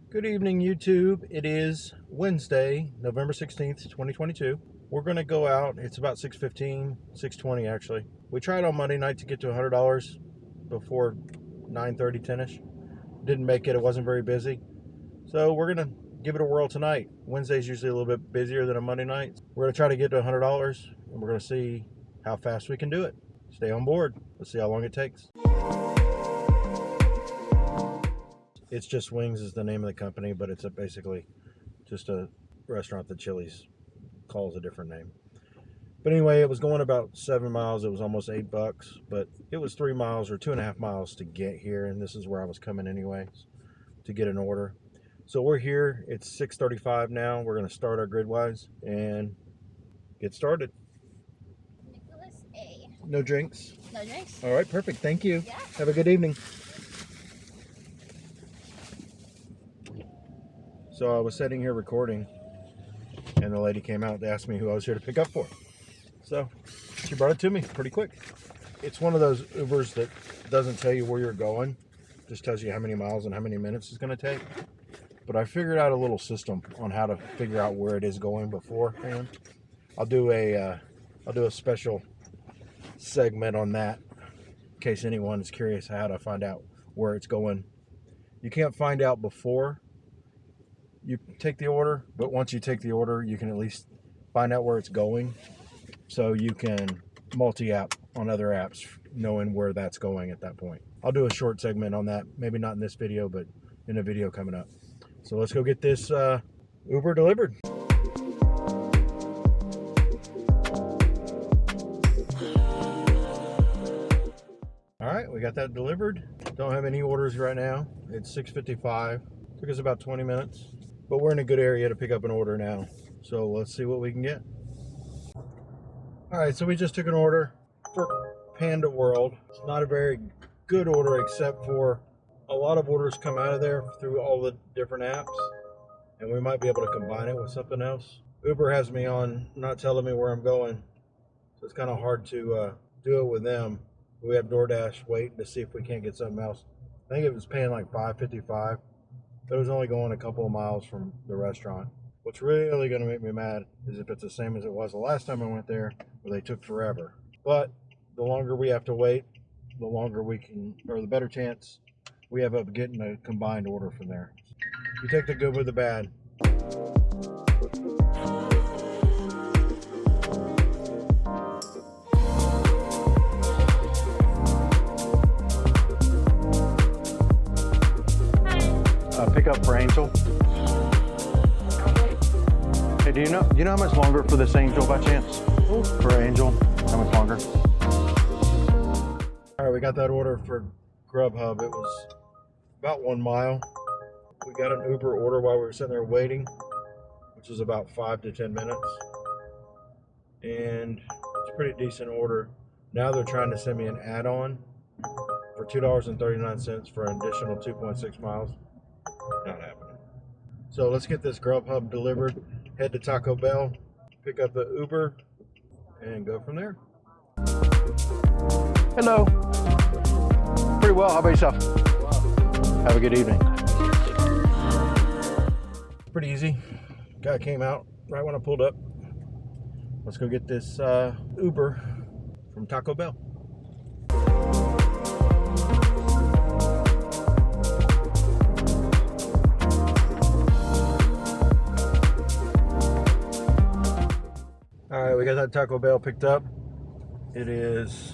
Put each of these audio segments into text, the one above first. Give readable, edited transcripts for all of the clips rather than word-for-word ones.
Good evening, YouTube. It is Wednesday, November 16th, 2022. We're going to go out. It's about 6:15, 6:20 actually. We tried on Monday night to get to $100 before 9:30, 10ish. Didn't make it. It wasn't very busy. So we're going to give it a whirl tonight. Wednesday's usually a little bit busier than a Monday night. We're going to try to get to $100 and we're going to see how fast we can do it. Stay on board. Let's see how long it takes. It's Just Wings is the name of the company, but it's basically just a restaurant that Chili's calls a different name. But anyway, it was going about 7 miles. It was almost $8, but it was 3 miles or 2.5 miles to get here, and this is where I was coming anyway to get an order. So we're here. It's 6:35 now. We're going to start our Gridwise and get started. Nicholas A. No drinks? No drinks. All right, perfect. Thank you. Yeah. Have a good evening. So I was sitting here recording, and the lady came out to ask me who I was here to pick up for. So she brought it to me pretty quick. It's one of those Ubers that doesn't tell you where you're going, just tells you how many miles and how many minutes it's going to take. But I figured out a little system on how to figure out where it is going beforehand. I'll do a special segment on that in case anyone is curious how to find out where it's going. You can't find out before you take the order, but once you take the order, you can at least find out where it's going, so you can multi-app on other apps knowing where that's going at that point. I'll do a short segment on that, maybe not in this video, but in a video coming up. So let's go get this Uber delivered. All right, we got that delivered. Don't have any orders right now. It's 6:55. Took us about 20 minutes. But we're in a good area to pick up an order now. So let's see what we can get. All right, so we just took an order for Panda World. It's not a very good order, except for a lot of orders come out of there through all the different apps, and we might be able to combine it with something else. Uber has me on not telling me where I'm going, so it's kind of hard to do it with them. We have Doordash waiting to see if we can't get something else. I think it was paying like $5.55. But it was only going a couple of miles from the restaurant. What's really going to make me mad is if it's the same as it was the last time I went there, where they took forever. But the longer we have to wait, the longer we can, or the better chance we have of getting a combined order from there. You take the good with the bad. Pick up for Angel. Hey, do you know how much longer for this Angel by chance? For Angel, how much longer? All right, we got that order for Grubhub. It was about 1 mile. We got an Uber order while we were sitting there waiting, which was about 5 to 10 minutes. And it's a pretty decent order. Now they're trying to send me an add-on for $2.39 for an additional 2.6 miles. Not happening. So let's get this Grubhub delivered, head to Taco Bell, pick up the Uber, and go from there. Hello. Pretty well. How about yourself? Have a good evening. Pretty easy. Guy came out right when I pulled up. Let's go get this Uber from Taco Bell. All right, we got that Taco Bell picked up. It is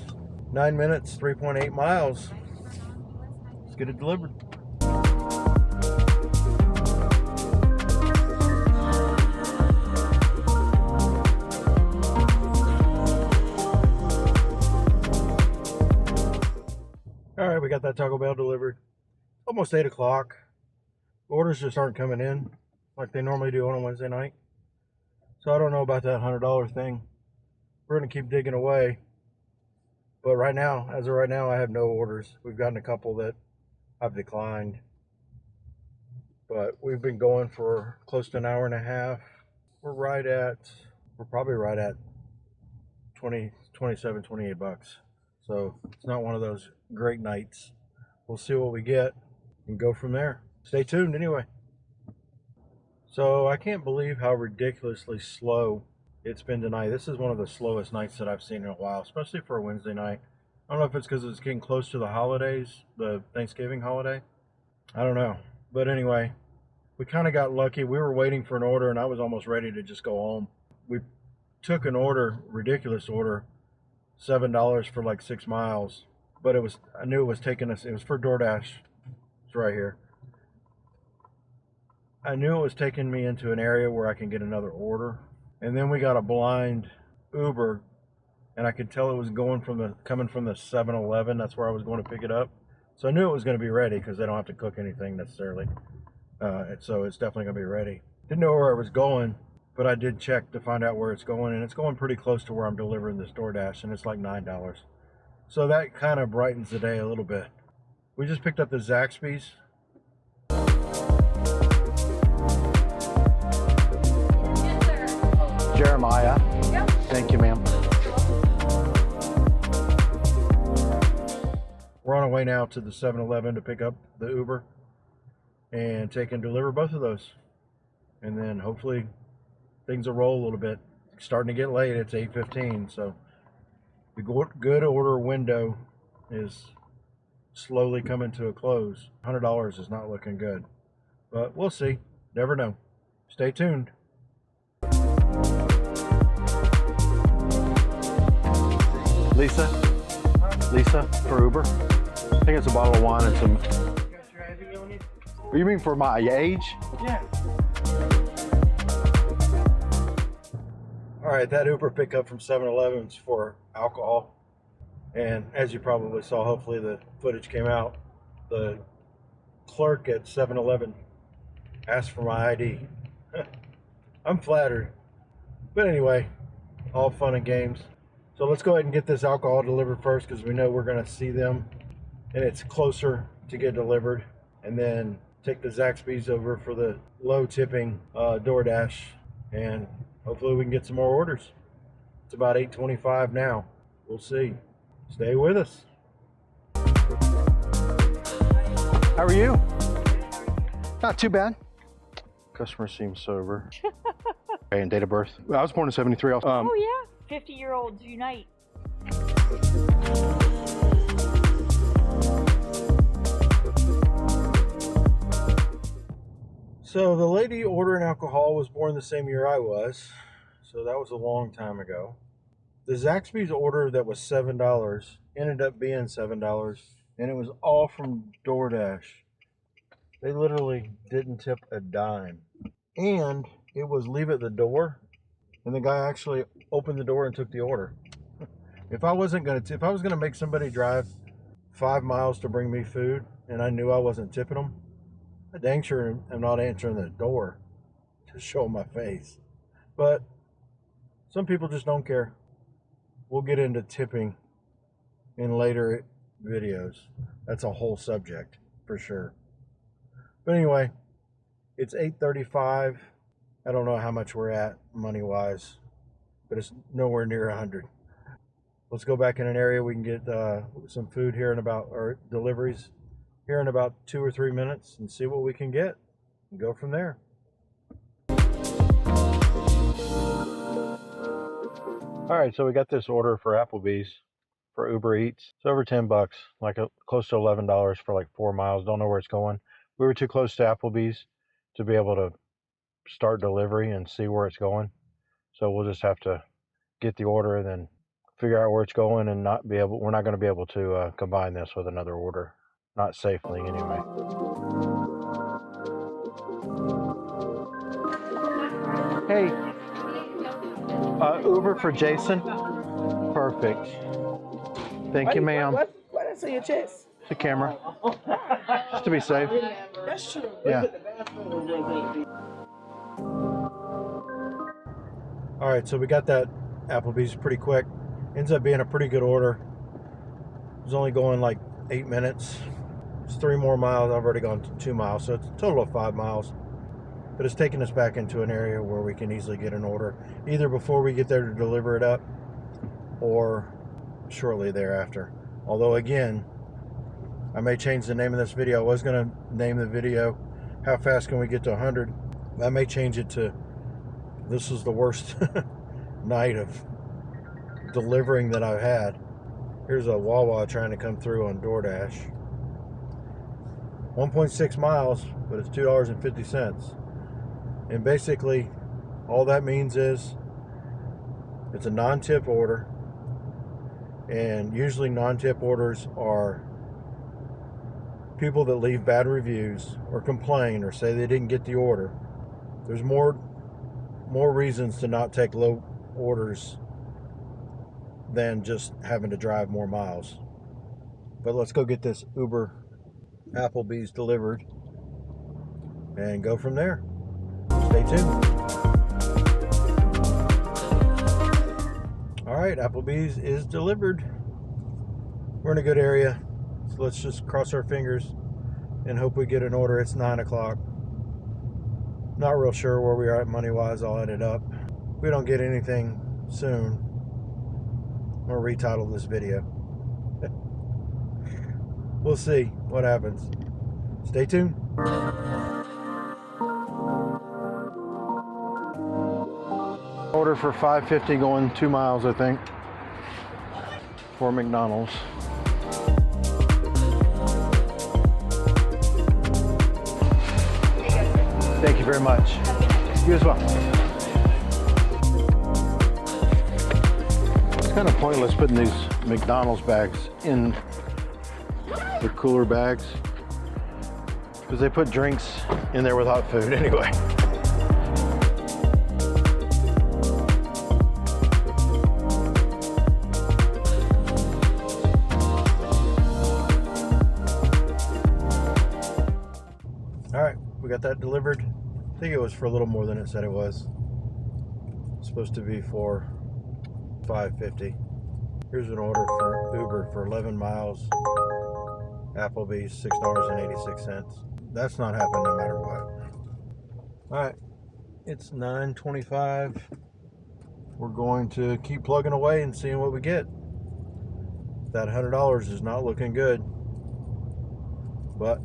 9 minutes, 3.8 miles. Let's get it delivered. All right, we got that Taco Bell delivered. Almost 8 o'clock. Orders just aren't coming in like they normally do on a Wednesday night. So I don't know about that $100 thing. We're going to keep digging away. But right now, as of right now, I have no orders. We've gotten a couple that I've declined. But we've been going for close to an hour and a half. We're probably right at 27, $28. So it's not one of those great nights. We'll see what we get and go from there. Stay tuned anyway. So I can't believe how ridiculously slow it's been tonight. This is one of the slowest nights that I've seen in a while, especially for a Wednesday night. I don't know if it's because it's getting close to the holidays, the Thanksgiving holiday. I don't know. But anyway, we kind of got lucky. We were waiting for an order and I was almost ready to just go home. We took an order, ridiculous order, $7 for like 6 miles. But I knew it was taking us, it was for Doordash. It's right here. I knew it was taking me into an area where I can get another order. And then we got a blind Uber, and I could tell it was coming from the 7-Eleven. That's where I was going to pick it up. So I knew it was going to be ready because they don't have to cook anything necessarily. So it's definitely going to be ready. Didn't know where I was going, but I did check to find out where it's going, and it's going pretty close to where I'm delivering this Doordash, and it's like $9. So that kind of brightens the day a little bit. We just picked up the Zaxby's. Jeremiah. Yep. Thank you, ma'am. We're on our way now to the 7-Eleven to pick up the Uber and take and deliver both of those. And then hopefully things will roll a little bit. It's starting to get late. It's 8:15, so the good order window is slowly coming to a close. $100 is not looking good, but we'll see. Never know. Stay tuned. Lisa, for Uber. I think it's a bottle of wine and some. Got your ID on you? You mean for my age? Yeah. All right, that Uber pickup from 7-Eleven's for alcohol. And as you probably saw, hopefully the footage came out, the clerk at 7-Eleven asked for my ID. I'm flattered. But anyway, all fun and games. So let's go ahead and get this alcohol delivered first because we know we're going to see them and it's closer to get delivered. And then take the Zaxby's over for the low tipping Doordash, and hopefully we can get some more orders. It's about 8:25 now. We'll see. Stay with us. How are you? Not too bad. Customer seems sober. Okay, and date of birth? I was born in 73. Oh yeah, 50-year-olds unite. So the lady ordering alcohol was born the same year I was, so that was a long time ago. The Zaxby's order that was $7 ended up being $7, and it was all from Doordash. They literally didn't tip a dime, and it was leave at the door, and the guy actually opened the door and took the order. If I was gonna make somebody drive 5 miles to bring me food, and I knew I wasn't tipping them, I dang sure am not answering the door to show my face. But some people just don't care. We'll get into tipping in later videos. That's a whole subject for sure. But anyway, it's 8:35. I don't know how much we're at money-wise, but it's nowhere near 100. Let's go back in an area we can get some food here or deliveries here in about 2 or 3 minutes and see what we can get and go from there. All right, so we got this order for Applebee's for Uber Eats. It's over $10, like close to $11 for like 4 miles. Don't know where it's going. We were too close to Applebee's to be able to start delivery and see where it's going. So we'll just have to get the order and then figure out where it's going, and we're not going to be able to combine this with another order. Not safely, anyway. Hey, Uber for Jason. Perfect. Thank you, ma'am. Why that's on your chest? The camera. Just to be safe. That's true. Yeah. All right, so we got that Applebee's pretty quick. Ends up being a pretty good order. It was only going like 8 minutes. It's 3 more miles. I've already gone 2 miles, so it's a total of 5 miles. But it's taking us back into an area where we can easily get an order, either before we get there to deliver it up or shortly thereafter. Although again, I may change the name of this video. I was going to name the video, How Fast Can We Get to 100? I may change it to, this is the worst night of delivering that I've had. Here's a Wawa trying to come through on Doordash. 1.6 miles, but it's $2.50. And basically, all that means is it's a non-tip order. And usually non-tip orders are people that leave bad reviews or complain or say they didn't get the order. There's more reasons to not take low orders than just having to drive more miles. But let's go get this Uber Applebee's delivered and go from there. Stay tuned. All right, Applebee's is delivered. We're in a good area, so let's just cross our fingers and hope we get an order. It's 9 o'clock. Not real sure where we are at money-wise. I'll add it up. If we don't get anything soon, I'm gonna retitle this video. We'll see what happens. Stay tuned. Order for $5.50 going 2 miles, I think, for McDonald's. Thank you very much. You as well. It's kind of pointless putting these McDonald's bags in the cooler bags because they put drinks in there without food anyway. All right, we got that delivered. I think it was for a little more than it said it was. It's supposed to be for $5.50. Here's an order for Uber for 11 miles. Applebee's, $6.86. That's not happening no matter what. All right, it's 9:25. We're going to keep plugging away and seeing what we get. That $100 is not looking good, but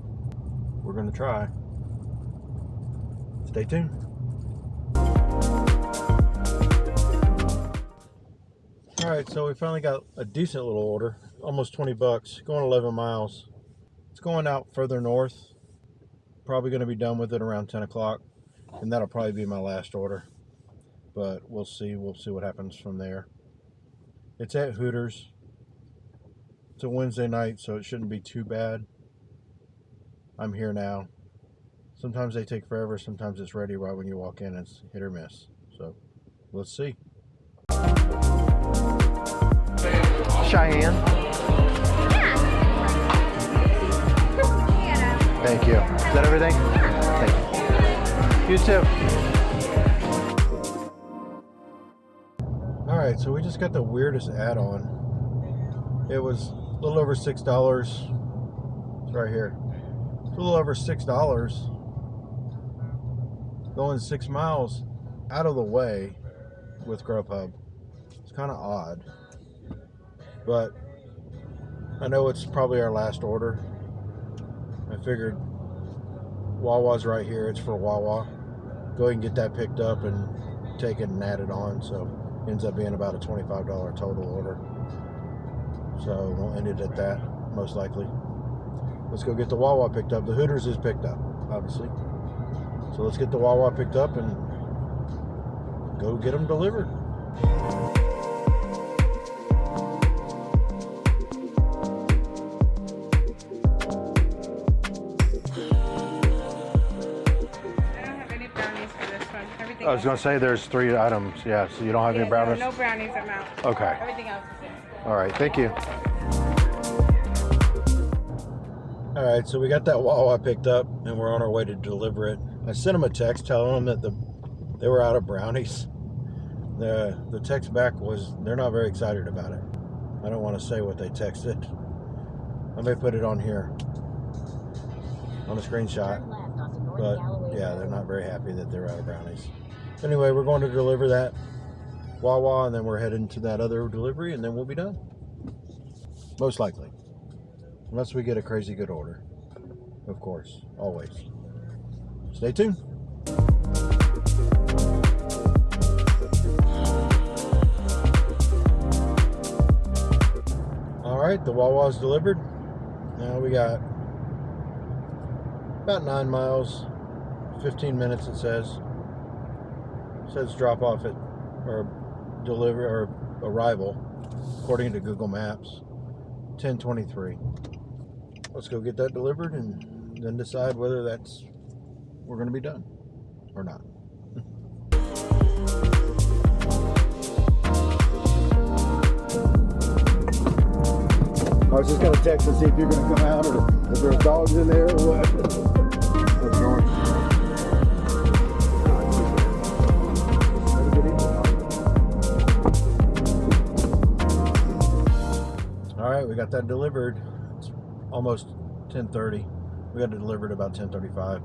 we're going to try. Stay tuned. All right, so we finally got a decent little order, almost 20 bucks, going 11 miles. It's going out further north. Probably going to be done with it around 10 o'clock, and that'll probably be my last order. But we'll see what happens from there. It's at Hooters. It's a Wednesday night, so it shouldn't be too bad. I'm here now. Sometimes they take forever, sometimes it's ready right when you walk in. It's hit or miss. So, let's see. Cheyenne. Yeah. Thank you. Is that everything? Thank you. You too. Alright, so we just got the weirdest add-on. It was a little over $6. It's right here. It's a little over $6. Going 6 miles out of the way with Grubhub. It's kind of odd. But I know it's probably our last order. I figured Wawa's right here. It's for Wawa. Go ahead and get that picked up and take it and add it on. So it ends up being about a $25 total order. So we'll end it at that, most likely. Let's go get the Wawa picked up. The Hooters is picked up, obviously. So let's get the Wawa picked up and go get them delivered. I was going to say there's 3 items, yeah, so you don't have any brownies? No brownies, I'm out. Okay. Everything else is in. All right, thank you. All right, so we got that Wawa picked up and we're on our way to deliver it. I sent them a text telling them that they were out of brownies. The text back was, they're not very excited about it. I don't want to say what they texted. I may put it on here, on a screenshot. But yeah, they're not very happy that they're out of brownies. Anyway, we're going to deliver that Wawa and then we're heading to that other delivery and then we'll be done. Most likely. Unless we get a crazy good order. Of course, always. Stay tuned. right, the Wawa's delivered. Now we got about 9 miles, 15 minutes it says. It says drop off at, or deliver, or arrival, according to Google Maps, 10:23. Let's go get that delivered and then decide whether we're going to be done or not. I was just going to text and see if you're going to come out or if there's dogs in there or what. What's going on? Have a good evening. All right, we got that delivered. It's almost 10:30. We got it delivered about 10:35.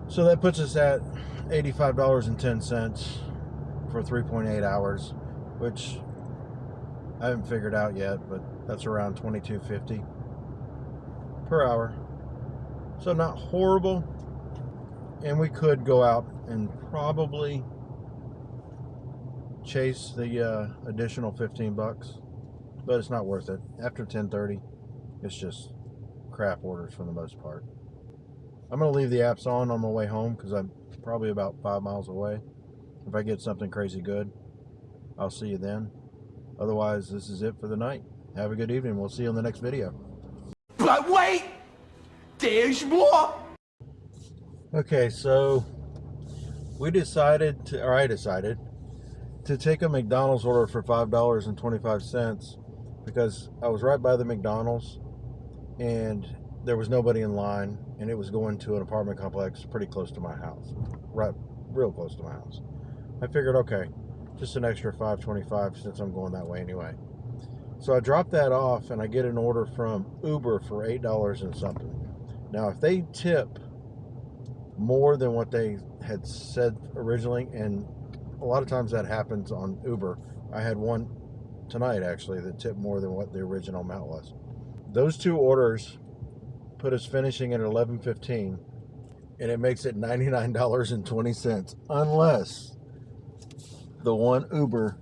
So that puts us at $85.10 for 3.8 hours, which I haven't figured out yet, but that's around $22.50 per hour. So not horrible. And we could go out and probably chase the additional $15, but it's not worth it. After 10:30, it's just crap orders for the most part. I'm going to leave the apps on my way home because I'm probably about 5 miles away. If I get something crazy good, I'll see you then. Otherwise, this is it for the night. Have a good evening. We'll see you on the next video. But wait! There's more! Okay, so I decided to take a McDonald's order for $5.25 because I was right by the McDonald's and there was nobody in line, and it was going to an apartment complex pretty close to my house. Right, real close to my house. I figured, okay, just an extra $5.25 since I'm going that way anyway. So I dropped that off and I get an order from Uber for $8 and something. Now if they tip more than what they had said originally, and a lot of times that happens on Uber. I had one tonight actually that tipped more than what the original amount was. Those two orders put us finishing at $11.15, and it makes it $99.20 unless the one Uber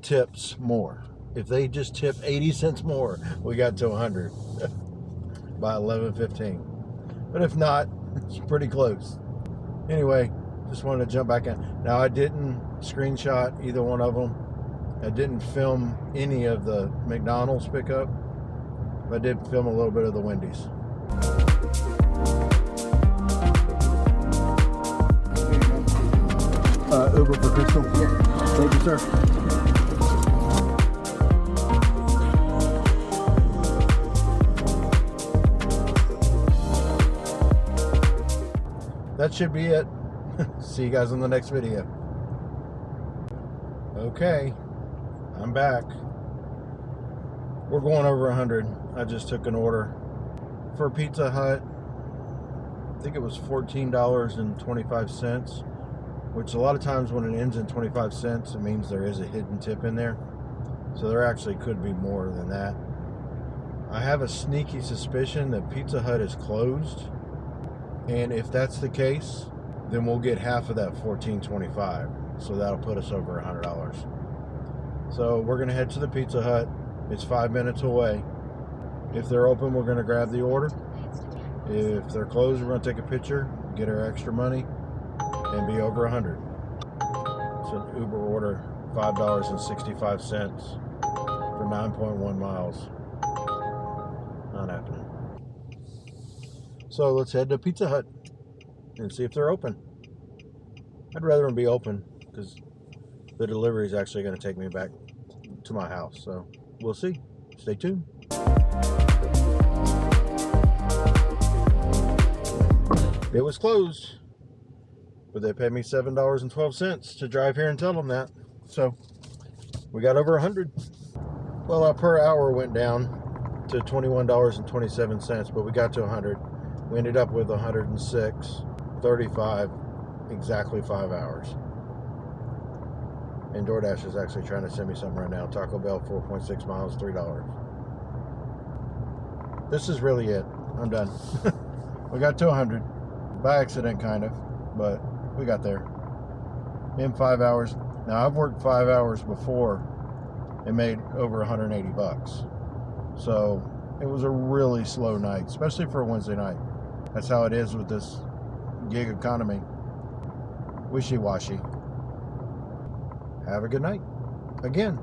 tips more. If they just tip 80 cents more, we got to 100 by $11.15. But if not, it's pretty close. Anyway, just wanted to jump back in. Now I didn't screenshot either one of them. I didn't film any of the McDonald's pickup. But I did film a little bit of the Wendy's. Uber for Crystal? Yeah. Thank you, sir. That should be it. See you guys in the next video. Okay, I'm back. We're going over 100. I just took an order for Pizza Hut. I think it was $14.25, which a lot of times when it ends in 25 cents, it means there is a hidden tip in there. So there actually could be more than that. I have a sneaky suspicion that Pizza Hut is closed. And if that's the case, then we'll get half of that $14.25. So that'll put us over $100. So we're gonna head to the Pizza Hut. It's 5 minutes away. If they're open, we're gonna grab the order. If they're closed, we're gonna take a picture, get our extra money, and be over 100. It's an Uber order, $5.65 for 9.1 miles. Not happening. So let's head to Pizza Hut and see if they're open. I'd rather them be open because the delivery is actually going to take me back to my house. So we'll see. Stay tuned. It was closed, but they paid me $7.12 to drive here and tell them that. So we got over 100. Well, our per hour went down to $21.27, but we got to 100. We ended up with 106.35, exactly 5 hours. And Doordash is actually trying to send me something right now. Taco Bell, 4.6 miles, $3. This is really it. I'm done. We got to 100. By accident, kind of, but we got there. In 5 hours. Now, I've worked 5 hours before and made over 180 bucks. So it was a really slow night, especially for a Wednesday night. That's how it is with this gig economy. Wishy-washy. Have a good night. Again.